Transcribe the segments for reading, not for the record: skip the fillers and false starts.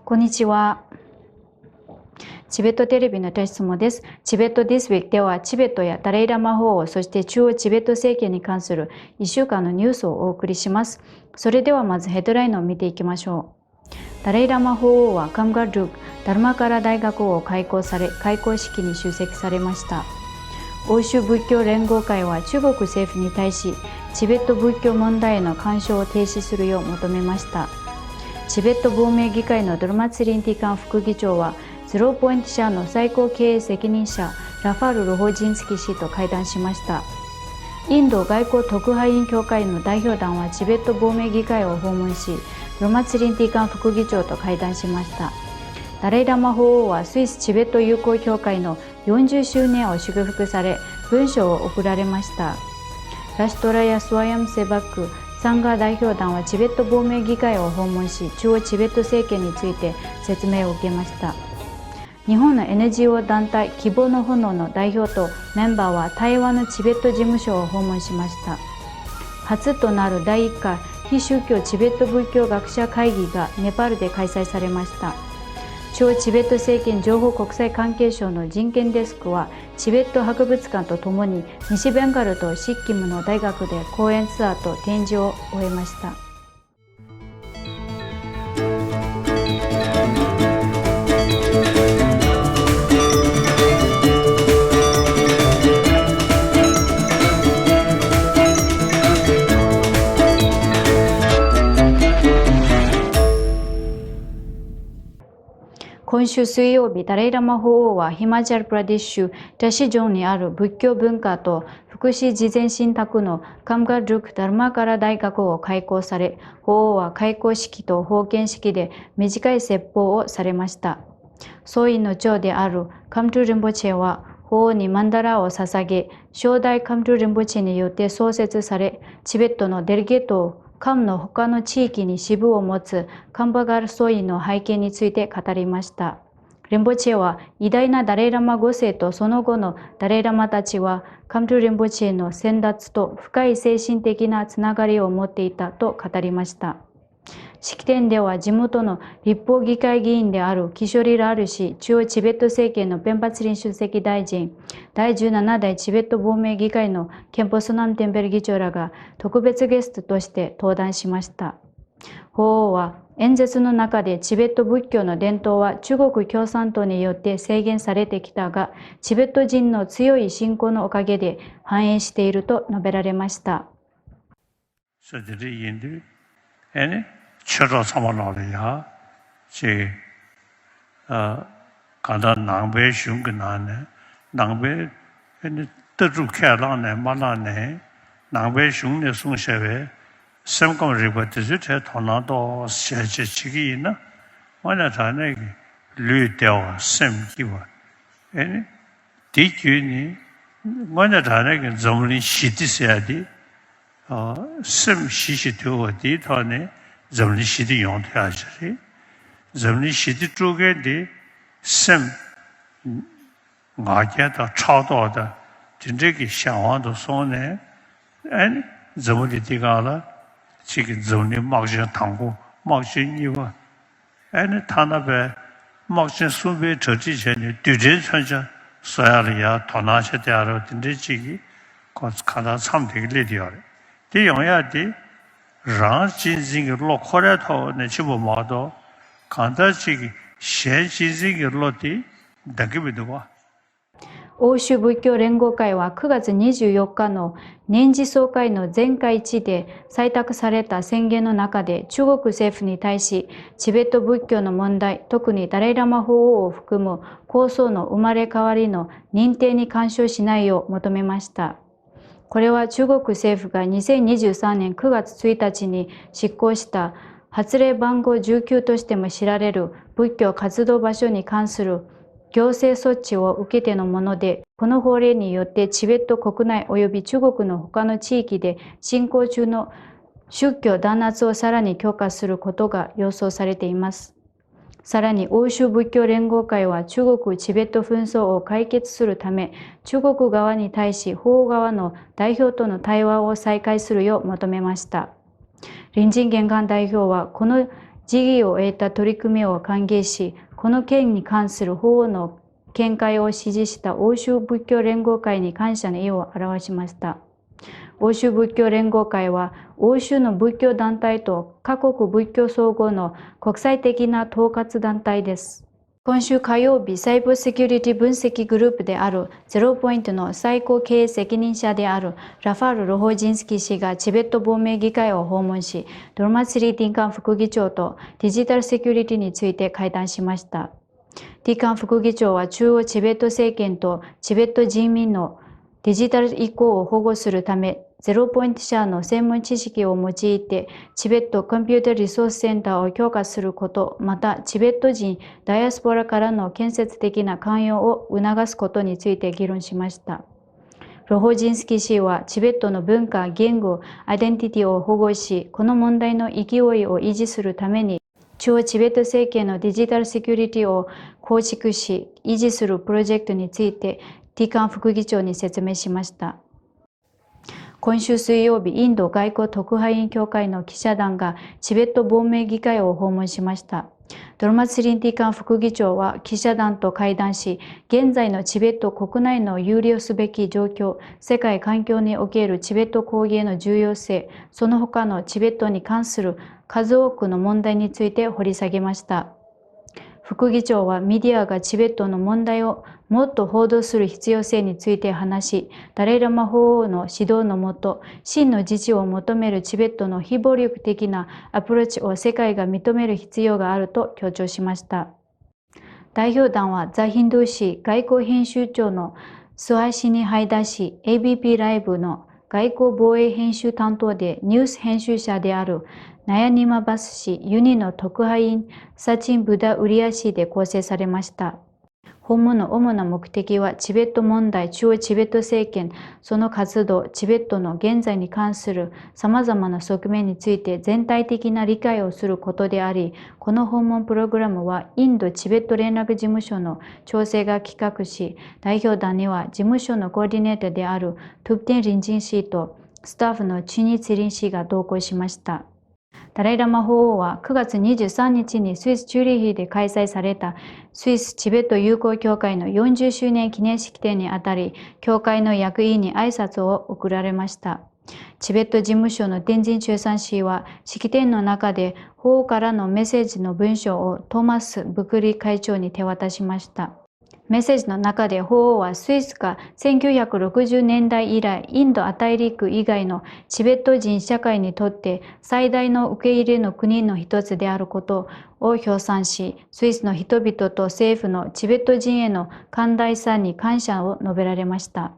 こんにちは。チベットテレビのテスモです。チベット This Week では、チベットやダライラマ法王、そして中央チベット政権に関する1週間のニュースをお送りします。それではまずヘッドラインを見ていきましょう。ダライラマ法王はカムガルルク、ダルマカラ大学を開校され、開校式に出席されました。欧州仏教連合会は中国政府に対し、チベット仏教問題への干渉を停止するよう求めました。チベット亡命議会のドルマツリンティカン副議長は、ゼロポイント社の最高経営責任者ラファル・ルホジンスキ氏と会談しました。インド外交特派員協会の代表団はチベット亡命議会を訪問し、ドルマツリンティカン副議長と会談しました。ダライラマ法王はスイスチベット友好協会の40周年を祝福され、文書を贈られました。ラシュトラヤ・スワヤム・セバックサンガー代表団はチベット亡命議会を訪問し、中央チベット政権について説明を受けました。日本の NGO 団体希望の炎の代表とメンバーは台湾のチベット事務所を訪問しました。初となる第1回非宗教チベット仏教学者会議がネパールで開催されました。中央チベット政権情報国際関係省の人権デスクは、チベット博物館とともに西ベンガルとシッキムの大学で講演ツアーと展示を終えました。今週水曜日、ダライラマ法王はヒマチャルプラディッシュラシ城にある仏教文化と福祉慈善信託のカムガルルクダルマカラ大学を開校され、法王は開校式と封建式で短い説法をされました。総員の長であるカムトゥリンポチェは法王にマンダラを捧げ、初代カムトゥリンポチェによって創設され、チベットのデレゲートをカムの他の地域に支部を持つカンバガル総員の背景について語りました。リンポチェは偉大なダレイラマ5世とその後のダレイラマたちはカムトゥリンポチェの先達と深い精神的なつながりを持っていたと語りました。式典では地元の立法議会議員であるキショリ・ラール氏、中央チベット政権のペンパツリン出席大臣、第17代チベット亡命議会のケンポソナムテンペル議長らが特別ゲストとして登壇しました。法王は演説の中でチベット仏教の伝統は中国共産党によって制限されてきたが、チベット人の強い信仰のおかげで繁栄していると述べられました。chöro sama nāli yā, chī kāndā nāngbē shūng nāne, nāngbē tādrū kē lāne, mā lāne, nāngbē shūng nē sūng shēwē, sēm kāng rīpa tēsū tē tōnā tō shē chē chī kī yī na, mā nā tā nē kī lū tēwā, sēm kī wā. Tī kī nī, mā nā tā nē kī dzam līng shī tī sē tī, sēm shī shī tū wā tī tā nē, zamli shidi yong te ajari. Zamli shidi zhuge di sem nga kya da chao do da dinze ki xiangwaan do song ne an zamli diga la chigi zamli makshin tangu makshin iwa an tana be makshin sunbe chaji chani dujin chancha soya li ya tona cha de aro dinze chigi kanda tsam degi li di yore. Di yong ya di rāng jīnzīngi lō kōrā tō nē chīmō mā tō kāntā chīgī shēn jīnzīngi lō tī dāngi bī dō wā. 欧州仏教連合会は9月24日の年次総会の全会一致で採択された宣言の中で、中国政府に対しチベット仏教の問題、特にダライラマ法王を含む構想の生まれ変わりの認定に干渉しないよう求めました。これは中国政府が2023年9月1日に執行した発令番号19としても知られる仏教活動場所に関する行政措置を受けてのもので、この法令によってチベット国内及び中国の他の地域で進行中の宗教弾圧をさらに強化することが予想されています。さらに欧州仏教連合会は中国チベット紛争を解決するため、中国側に対し法側の代表との対話を再開するよう求めました。隣人玄関代表はこの辞儀を得た取り組みを歓迎し、この件に関する法の見解を支持した欧州仏教連合会に感謝の意を表しました。欧州仏教連合会は、欧州の仏教団体と各国仏教総合の国際的な統括団体です。今週火曜日、サイバーセキュリティ分析グループであるゼロポイントの最高経営責任者であるラファール・ロホジンスキー氏がチベット亡命議会を訪問し、ドルマツリー・ティンカン副議長とデジタルセキュリティについて会談しました。ティカン副議長は中央チベット政権とチベット人民のデジタル移行を保護するため、ゼロポイント社の専門知識を用いて、チベットコンピュータリソースセンターを強化すること、またチベット人ダイアスポラからの建設的な関与を促すことについて議論しました。ロホジンスキー氏はチベットの文化、言語、アイデンティティを保護し、この問題の勢いを維持するために、中央チベット政権のデジタルセキュリティを構築し、維持するプロジェクトについて、ティカン副議長に説明しました。今週水曜日、インド外交特派員協会の記者団がチベット亡命議会を訪問しました。ドルマツリン・ティカン副議長は記者団と会談し、現在のチベット国内の憂慮すべき状況、世界環境におけるチベット抗議への重要性、その他のチベットに関する数多くの問題について掘り下げました。副議長はメディアがチベットの問題をもっと報道する必要性について話し、ダライラマ法王の指導のもと、真の自治を求めるチベットの非暴力的なアプローチを世界が認める必要があると強調しました。代表団はザ・ヒンドゥー紙外交編集長のスワシニ・ハイダ氏、ABP ライブの外交防衛編集担当でニュース編集者であるナヤニマバス氏、ユニの特派員サチン・ブダ・ウリア氏で構成されました。訪問の主な目的はチベット問題、中央チベット政権、その活動、チベットの現在に関する様々な側面について全体的な理解をすることであり、この訪問プログラムはインドチベット連絡事務所の調整が企画し、代表団には事務所のコーディネーターであるトゥプテン・リンジン氏とスタッフのチュニ・ツリン氏が同行しました。ダライラマ法王は9月23日にスイス・チューリヒで開催されたスイス・チベット友好協会の40周年記念式典にあたり、協会の役員に挨拶を送られました。チベット事務所のテンジン・チュエサン氏は式典の中で法王からのメッセージの文章をトーマス・ブクリ会長に手渡しました。メッセージの中で法王はスイスが1960年代以来インド亜大陸以外のチベット人社会にとって最大の受け入れの国の一つであることを評賛し、スイスの人々と政府のチベット人への寛大さに感謝を述べられました。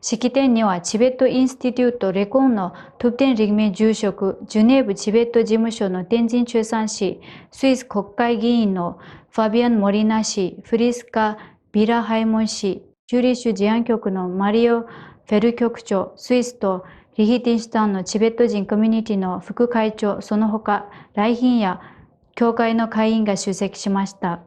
式典にはチベットインスティテュートレコンのトゥプテン・リグメ住職、ジュネーブチベット事務所のテンジン・チュエサン氏、スイス国会議員のファビアン・モリナ氏、フリスカ・ビラハイモン氏、チューリッシュ治安局のマリオ・フェル局長、スイスとリヒテンシュタンのチベット人コミュニティの副会長、その他、来賓や協会の会員が出席しました。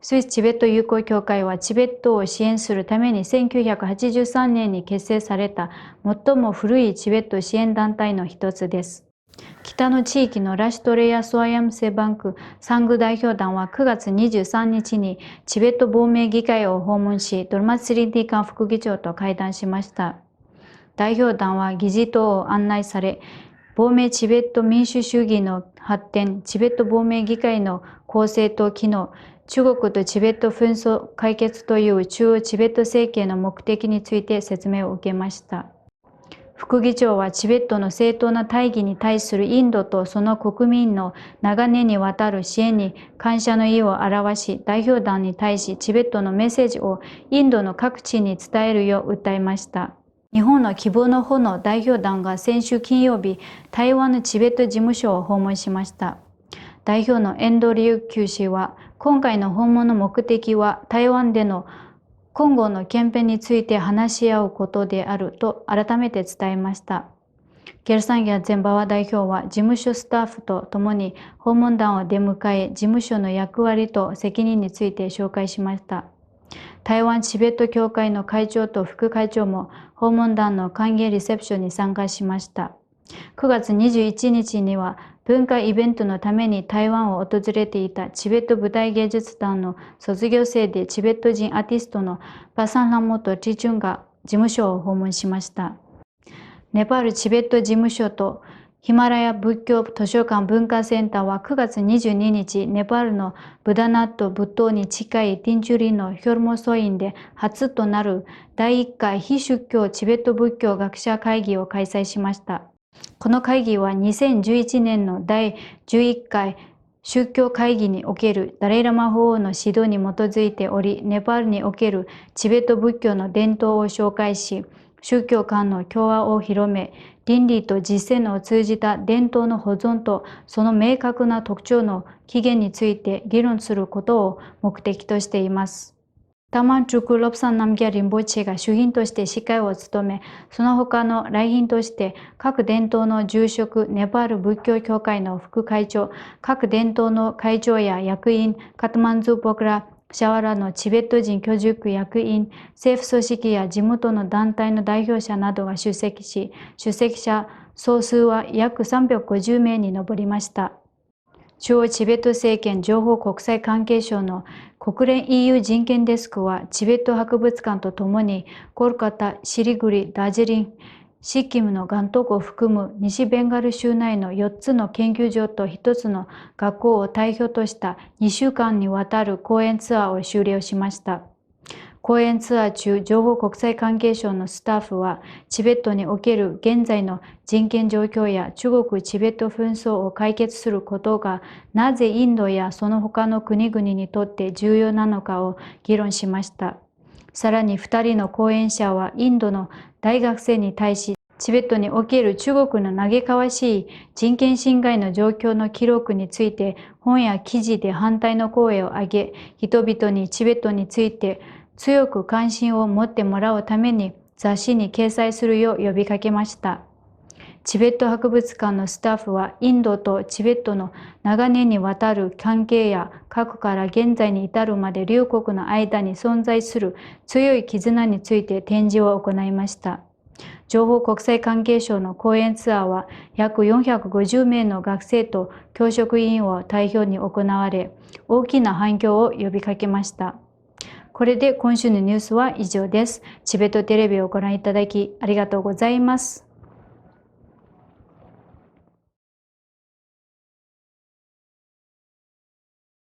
スイスチベット友好協会はチベットを支援するために1983年に結成された最も古いチベット支援団体の一つです。北の地域のラシュトレヤ・ソアヤムセバンク産具代表団は9月23日にチベット亡命議会を訪問し、ドルマツリン・ティカン副議長と会談しました。代表団は議事堂を案内され、亡命チベット民主主義の発展、チベット亡命議会の構成と機能、中国とチベット紛争解決という中央チベット政権の目的について説明を受けました。副議長はチベットの正当な大義に対するインドとその国民の長年にわたる支援に感謝の意を表し、代表団に対しチベットのメッセージをインドの各地に伝えるよう訴えました。日本の希望の穂の代表団が先週金曜日、台湾のチベット事務所を訪問しました。代表の遠藤隆久氏は、今回の訪問の目的は台湾での今後のキャンペーンについて話し合うことであると改めて伝えました。ゲルサンギャ・ゼンバワ代表は事務所スタッフと共に訪問団を出迎え、事務所の役割と責任について紹介しました。台湾チベット協会の会長と副会長も訪問団の歓迎リセプションに参加しました。9月21日には文化イベントのために台湾を訪れていたチベット舞台芸術団の卒業生でチベット人アーティストのパサンラモト・チチュンが事務所を訪問しました。ネパールチベット事務所とヒマラヤ仏教図書館文化センターは9月22日、ネパールのブダナット仏塔に近いティンチュリンのヒョルモソインで初となる第1回非宗教チベット仏教学者会議を開催しました。この会議は2011年の第11回宗教会議におけるダライラマ法王の指導に基づいており、ネパールにおけるチベット仏教の伝統を紹介し、宗教間の共和を広め、倫理と実践を通じた伝統の保存とその明確な特徴の起源について議論することを目的としています。タマン・チュク・ロプサン・ナムギャ・リンボチェが主賓として司会を務め、その他の来賓として各伝統の住職、ネパール仏教協会の副会長、各伝統の会長や役員、カトマンズ・ポクラ、シャワラのチベット人居住区役員、政府組織や地元の団体の代表者などが出席し、出席者総数は約350名に上りました。中央チベット政権情報国際関係省の国連 EU 人権デスクはチベット博物館とともにコルカタ、シリグリ、ダージリン、シッキムのガントクを含む西ベンガル州内の4つの研究所と1つの学校を対象とした2週間にわたる講演ツアーを終了しました。講演ツアー中、情報国際関係省のスタッフは、チベットにおける現在の人権状況や中国・チベット紛争を解決することが、なぜインドやその他の国々にとって重要なのかを議論しました。さらに2人の講演者は、インドの大学生に対し、チベットにおける中国の嘆かわしい人権侵害の状況の記録について、本や記事で反対の声を上げ、人々にチベットについて、強く関心を持ってもらうために雑誌に掲載するよう呼びかけました。チベット博物館のスタッフはインドとチベットの長年にわたる関係や過去から現在に至るまで両国の間に存在する強い絆について展示を行いました。情報国際関係省の講演ツアーは約450名の学生と教職員を対象に行われ、大きな反響を呼びかけました。これで今週のニュースは以上です。チベットテレビをご覧いただきありがとうございます。